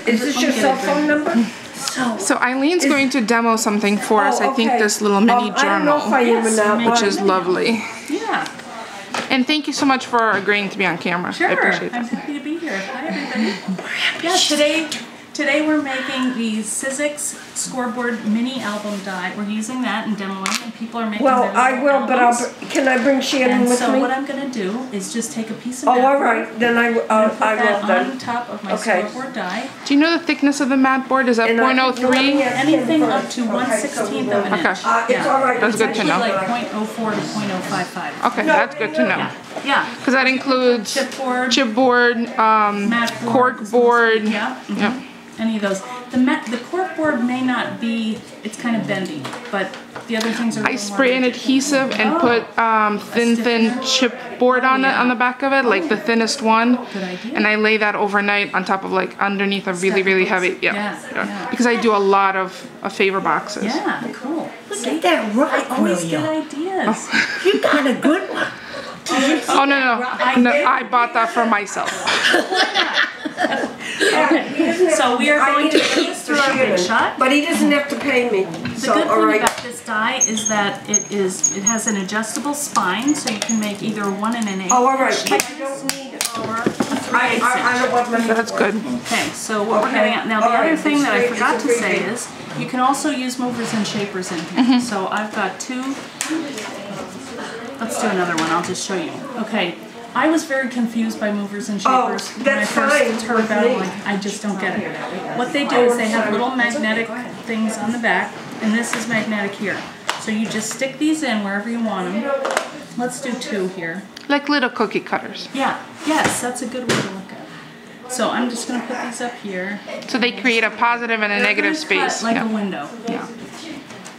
Is this your cell phone number? So Eileen's going to demo something for us. I think this little mini journal, which is lovely. Yeah. And thank you so much for agreeing to be on camera. Sure. I appreciate that. I'm happy to be here. Hi, everybody. Yeah, today we're making the Sizzix scoreboard mini album die. We're using that and demoing, and people are making. Well, I will, but can I bring Shannon with me? So what I'm going to do is just take a piece of. Oh, all right. Then I will. Put that on top of my scoreboard die. Do you know the thickness of the mat board? Is that 0.03? Anything up to 1/16 of an inch. It's all right. That's good to know. Like 0.04 to 0.055. Okay, that's good to know. Yeah. Because that includes chipboard, cork board. Yeah. Any of those. The cork board may not be, it's kind of bendy, but the other things are. I spray an adhesive and put thin chipboard on it on the back of it, like the thinnest one. Good idea. And I lay that overnight on top of underneath a really heavy. Yeah. Because I do a lot of favor boxes. Yeah, cool. Look at that rock, always good ideas. You got a good one. Oh no, I bought that for myself. Okay. So we are going to put this through our big shot. But he doesn't have to pay me. The good thing about this die is that it has an adjustable spine, so you can make either 1 1/8. Oh, all right. But you don't need or a 3/8. That's good. Okay, so what we're getting at now, the other thing that I forgot to say is you can also use movers and shapers in here. So I've got 2. Let's do another one. I'll just show you. Okay. I was very confused by movers and shapers when I first heard about it. I just don't get it. What they do is they have little magnetic things on the back, and this is magnetic here. So you just stick these in wherever you want them. Let's do 2 here. Like little cookie cutters. Yeah. Yes, that's a good way to look at it. So I'm just going to put these up here. So they create a positive and a negative space. Like a window. Yeah.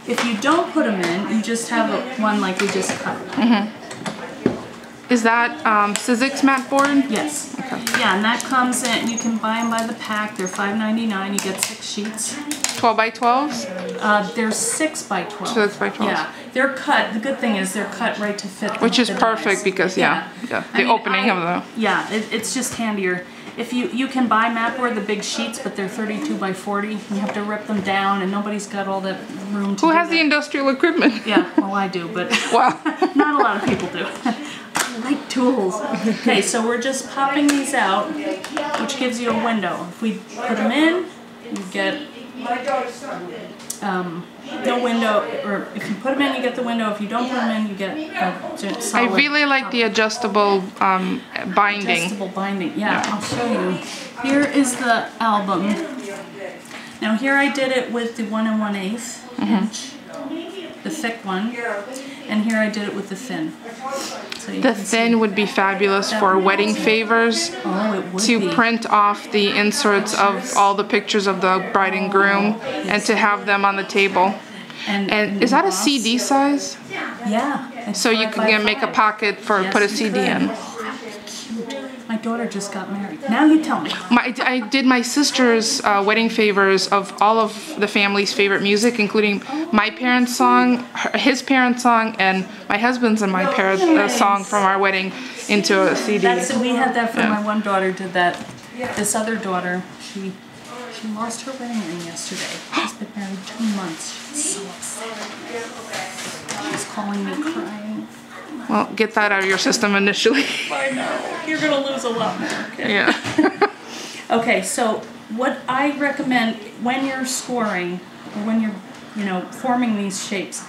If you don't put them in, you just have one like we just cut. Is that Sizzix mat board? Yes. Okay. Yeah, and that comes in. You can buy them by the pack. They're $5.99. You get 6 sheets. 12 by 12s? They're 6 by 12. 6 by 12. Yeah, they're cut. The good thing is they're cut right to fit. Which is perfect because the opening of the. Yeah, it's just handier. If you can buy mat board, the big sheets, but they're 32 by 40. You have to rip them down, and nobody's got all that room to. Who has the industrial equipment? Yeah, well I do, but not a lot of people do. Like tools. Okay, so we're just popping these out, which gives you a window. If we put them in, you get no window, or if you put them in, you get the window. If you don't put them in, you get a solid. I really like the adjustable binding. Adjustable binding, yeah. I'll show you. Here is the album. Now here I did it with the 1 1/8 inch, the thick one, and here I did it with the thin. So the thin would be fabulous for wedding favors to print off the inserts of all the pictures of the bride and groom and to have them on the table. And is that a CD size? Yeah. So you can make a pocket for put a CD in. My daughter just got married. Now you tell me. I did my sister's wedding favors of all of the family's favorite music, including my parents' song, his parents' song, and my husband's and my parents' song from our wedding into a CD. We had that for my one daughter. Did that. This other daughter, she lost her wedding ring yesterday. She's been married 2 months. She's so upset. She's calling me crying. Well, get that out of your system initially. I know. You're going to lose a lot more. Okay? Yeah. Okay, so what I recommend when you're scoring, or when you're, forming these shapes,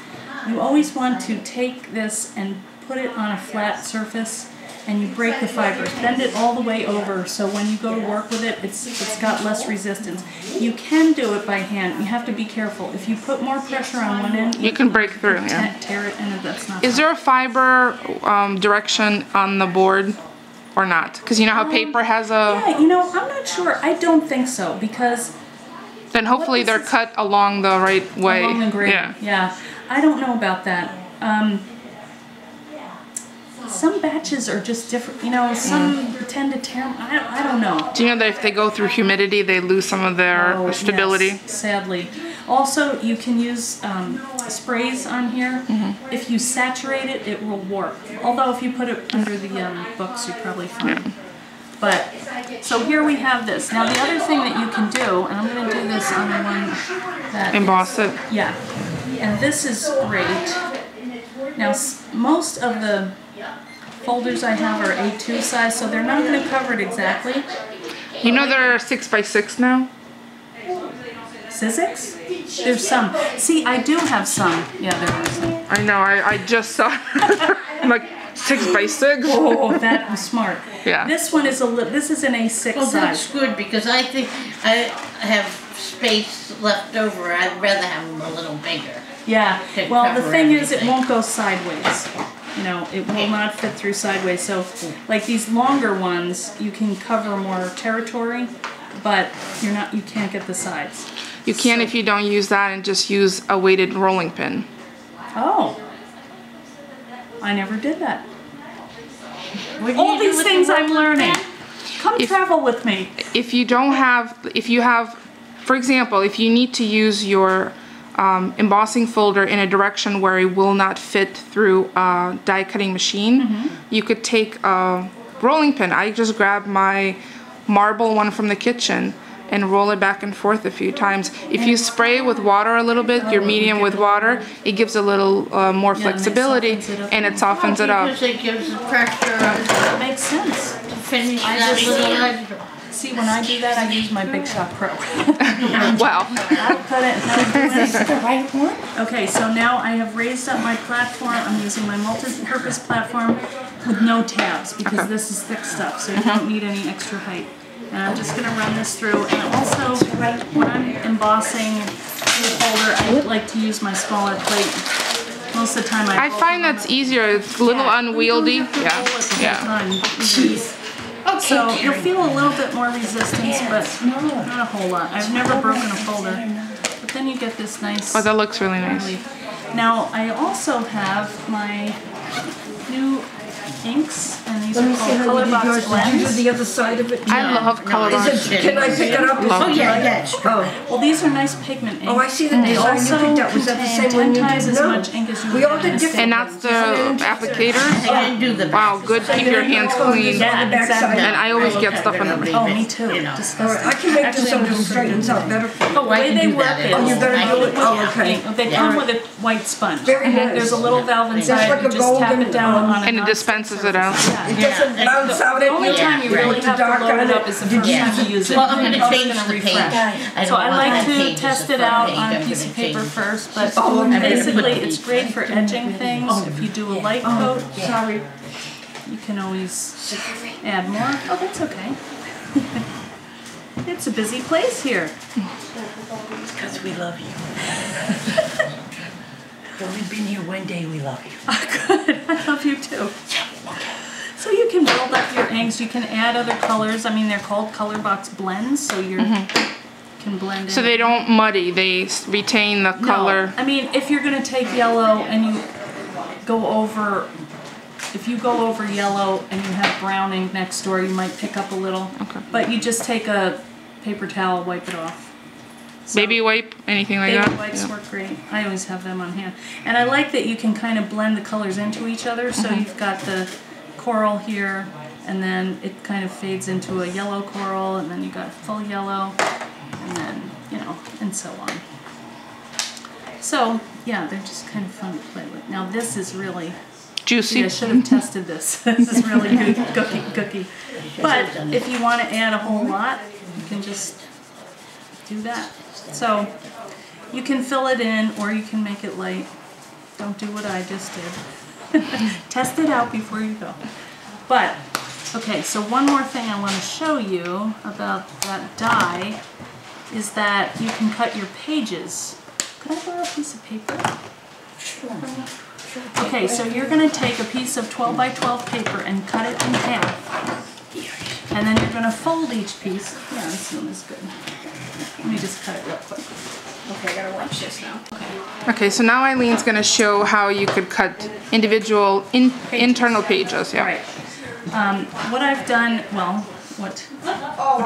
you always want to take this and put it on a flat surface, and you break the fibers. Bend it all the way over, so when you go to work with it, it's got less resistance. You can do it by hand. You have to be careful. If you put more pressure on one end, you can break through. Tear it, and that's not. Is there a fiber direction on the board, or not? Because you know how paper has a. Yeah, I'm not sure. I don't think so, because. Then hopefully they're cut along the right way. Along the grain. Yeah. I don't know about that. Some batches are just different, some tend to tear them. I don't know. Do you know that if they go through humidity, they lose some of their stability? Yes, sadly. Also, you can use sprays on here. If you saturate it, it will warp. Although if you put it under the books, you're probably fine. But, so here we have this. Now the other thing that you can do, and I'm going to do this on the one that Emboss it. yeah, and this is great. Now most of the folders I have are A2 size, so they're not going to cover it exactly. You know they're 6x6 now? Sizzix? There's some. See, I do have some. Yeah, there are some. I know, I just saw I'm like 6x6. Oh, that was smart. Yeah. This one is this is an A6 Well, size. that's good because I think I have space left over. I'd rather have them a little bigger. Yeah. To Well, the cover thing is, it everything. won't go sideways. You know, it will not fit through sideways. So, like these longer ones, you can cover more territory, but you can't get the sides. You can if you don't use that and just use a weighted rolling pin. Oh. I never did that. What do All you do these with things the I'm learning. Come travel with me. If you have, for example, if you need to use your embossing folder in a direction where it will not fit through a die cutting machine, you could take a rolling pin. I just grab my marble one from the kitchen and roll it back and forth a few times. If you spray with water a little bit, your medium with water, it gives a little more flexibility and it softens it up. Because it gives the pressure That makes sense. to finish I that just- little edge. See, when I do that, I use my Big Shot Pro. Wow. I'll cut it and I'll do anything. The right one? Okay, so now I have raised up my platform. I'm using my multi-purpose platform with no tabs because this is thick stuff, so you don't need any extra height. And I'm just going to run this through. And also, when I'm embossing the folder, I like to use my smaller plate. Most of the time I find that's easier. It's a little unwieldy. Yeah. Yeah. Jeez. So you'll feel a little bit more resistance, but not a whole lot. I've never broken a folder. But then you get this nice Oh, that looks really nice. relief. Now I also have my new inks, and these are called Color Box Did you do Blends. the other side of it? I love color No, box. Can I pick it up? Oh, yeah, yes. Oh. Well, these are nice pigment ink. Oh, I see the They design you also picked up. Was that the contain same one 10 you times did? as No. much ink as you We would all get did in a different And that's the applicators. I didn't do the Wow, good. Keep your hands clean. Yeah, exactly. And I always get stuff on them. Oh, me too. You know. All Disgusting. right, I can make this Actually, so I'm it doing straightens out better for you. Oh, I way can they do work that. is- Oh, you better I do it? can- Oh, yeah. okay. They come with a white sponge. Very nice. There's a little valve Just inside. like You a just tap golden, it down on And it non-stick dispenses it out. surface. It doesn't bounce out The at only you. time you really have to dark load on it it. up is the Did first you time use you it? use it. Well, I'm going It's to change gonna the refresh. page. So I like to pages test the it front out page. on I'm a gonna piece of paper change. first, but okay. basically it's great for edging things. If you do a light coat, Sorry. you can always add more. Oh, that's okay. It's a busy place here. Because we love you. We've been here one day, we love you. Good. I love you too. So you can build up your inks. You can add other colors. I mean, they're called color box blends, so you can blend in. So they don't muddy. They retain the color. No, I mean, if you're going to take yellow and you go over, if you go over yellow and you have brown ink next door, you might pick up a little. Okay. But you just take a paper towel, wipe it off. So Baby wipe, anything like baby that? wipes Yeah. work great. I always have them on hand. And I like that you can kind of blend the colors into each other. So you've got the coral here, and then it kind of fades into a yellow coral, and then you got full yellow, and then, you know, and so on. So, yeah, they're just kind of fun to play with. Now this is really, Juicy. I should have tested this. This is really good, cookie. But if you want to add a whole lot, you can just do that. So you can fill it in or you can make it light. Don't do what I just did. Test it out before you go. But, okay, so one more thing I want to show you about that die is that you can cut your pages. Could I borrow a piece of paper? Okay, so you're going to take a piece of 12 by 12 paper and cut it in half. And then you're going to fold each piece. Yeah, this one is good. Let me just cut it real quick. Okay, I gotta watch this now. Okay, so now Eileen's going to show how you could cut individual internal pages. Yeah. Right. What I've done, well, what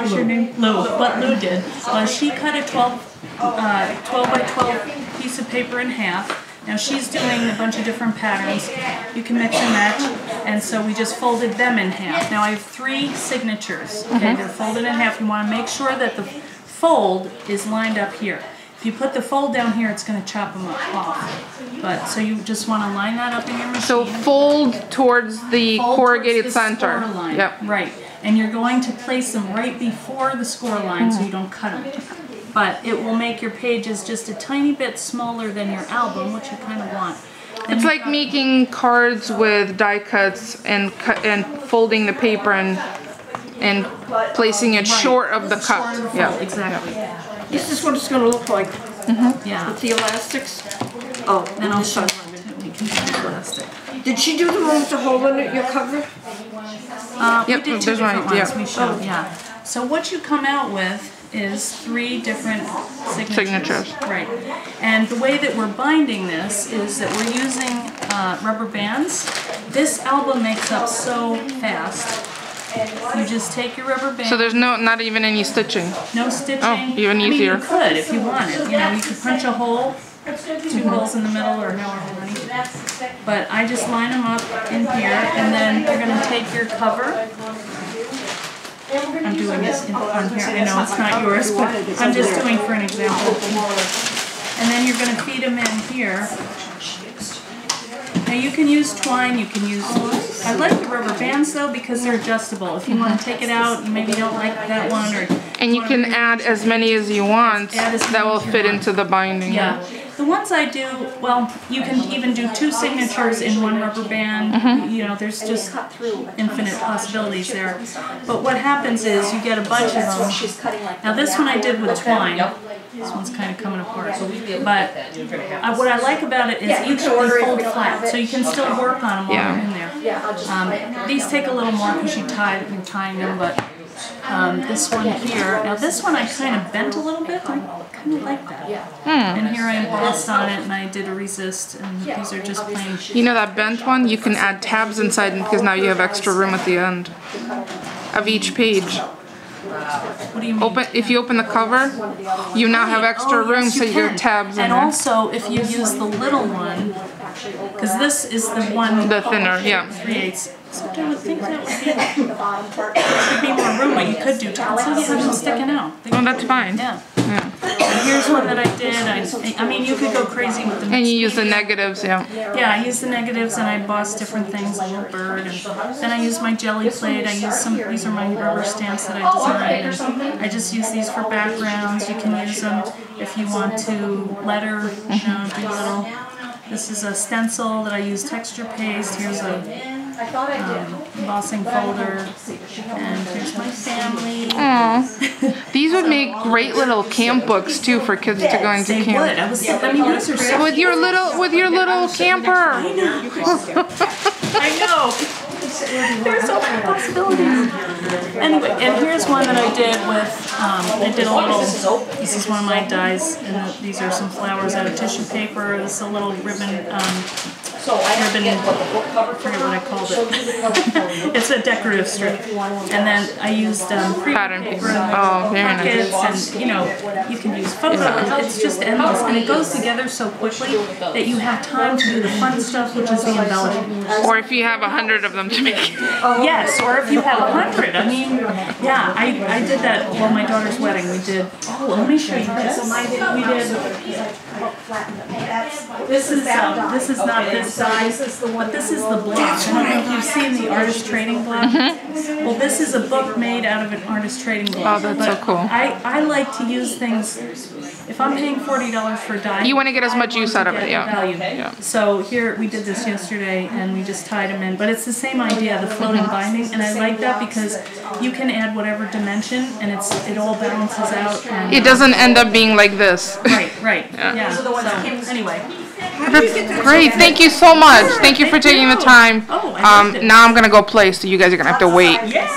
is your name? Lou. What Lou did was she cut a 12 by 12 piece of paper in half, Now she's doing a bunch of different patterns. You can mix and match, and so we just folded them in half. Now I have 3 signatures. Okay, they're folded in half. You want to make sure that the fold is lined up here. If you put the fold down here, it's going to chop them off. But so you just want to line that up in your machine. So fold towards the corrugated towards the center. score line. Yep. Right. And you're going to place them right before the score line so you don't cut them. But it will make your pages just a tiny bit smaller than your album, which you kind of want. Then It's like making cards with die cuts and folding the paper and placing it short of the cut. Short of the Yeah. fold, exactly. This is what it's going to look like Yeah. with the elastics. Oh, Then I'll show you. We can do plastic. did she do the one with the hole in it, your cover? Yep, We did 2 there's one, different ones yeah. we showed, yeah. So what you come out with is 3 different signatures. Right. And the way that we're binding this is that we're using rubber bands. This album makes up so fast. You just take your rubber band. So there's not even any stitching. No stitching. Oh, even easier. I mean, you could if you wanted. You know, you could punch a hole, 2 holes in the middle, or however many. But I just line them up in here, and then you're going to take your cover. I'm doing this on here. I know it's not yours, but I'm just doing for an example. And then you're going to feed them in here. Now you can use twine, you can use, I like the rubber bands though because they're adjustable. If you want to take it out, you maybe don't like that one, or And you can add as many as you want that will fit into the binding. yeah. The ones I do, well, you can even do 2 signatures in one rubber band. You know, there's just infinite possibilities there. But what happens is you get a bunch of them. Now this one I did with twine. This one's kind of coming apart. But what I like about it is each they fold flat, so you can still work on them while they're in there. These take a little more because you're tying them, but this one here, now this one I kind of bent a little bit. I kind of like that. And here I embossed on it, and I did a resist, and these are just plain. You know that bent one? You can add tabs inside because now you have extra room at the end of each page. What do you mean? If you open the cover, you now have extra room, yes, so you have tabs in and there. also, if you use the little one, because this is the one. The thinner, yeah. 3/8. Except I would think that would be, there should be more room, but you could do tabs. So you have them sticking out. Oh, that's fine. Yeah. And here's one that I did. I mean, you could go crazy with the. And you use the negatives, yeah. Yeah, I used the negatives and I embossed different things, a little bird, and then I used my jelly plate. I used some. These are my rubber stamps that I designed. And I just use these for backgrounds. You can use them if you want to letter, you know, do a little. This is a stencil that I use texture paste. Here's a embossing folder, and here's my family. Aww. These would make great little camp books too for kids to go into They camp. would. I mean, these are so With your little camper. I know. There's so many possibilities. Anyway, and here's one that I did with, I did a little, this is one of my dies, and these are some flowers out of tissue paper. This is a little ribbon, I forget what I called it. It's a decorative strip. And then I used Pattern paper paper. in the Oh, very nice. pockets, and you know, you can use photos. It's just endless, and it goes together so quickly that you have time to do the fun stuff, which is the embellishment. Or if you have 100 of them to make. Yes, or if you have 100. I mean, yeah, I did that. Well, my daughter's wedding, we did. Oh, let me show you this. We did. This is not this size, but this is the block. I don't know if you've seen the artist trading block. Well, this is a book made out of an artist trading block. Oh, that's so cool. I like to use things. If I'm paying $40 for a die, You want to get as much use out of it, get yeah. value. Yeah. So here we did this yesterday, and we just tied them in. But it's the same idea, the floating binding, and I like that because you can add whatever dimension, and it all balances out. And, It doesn't end up being like this. Right. Yeah. So anyway. That's great. Thank you so much. Thank you for taking the time. Oh, I loved it. Now I'm going to go play, so you guys are going to have to wait. Yeah.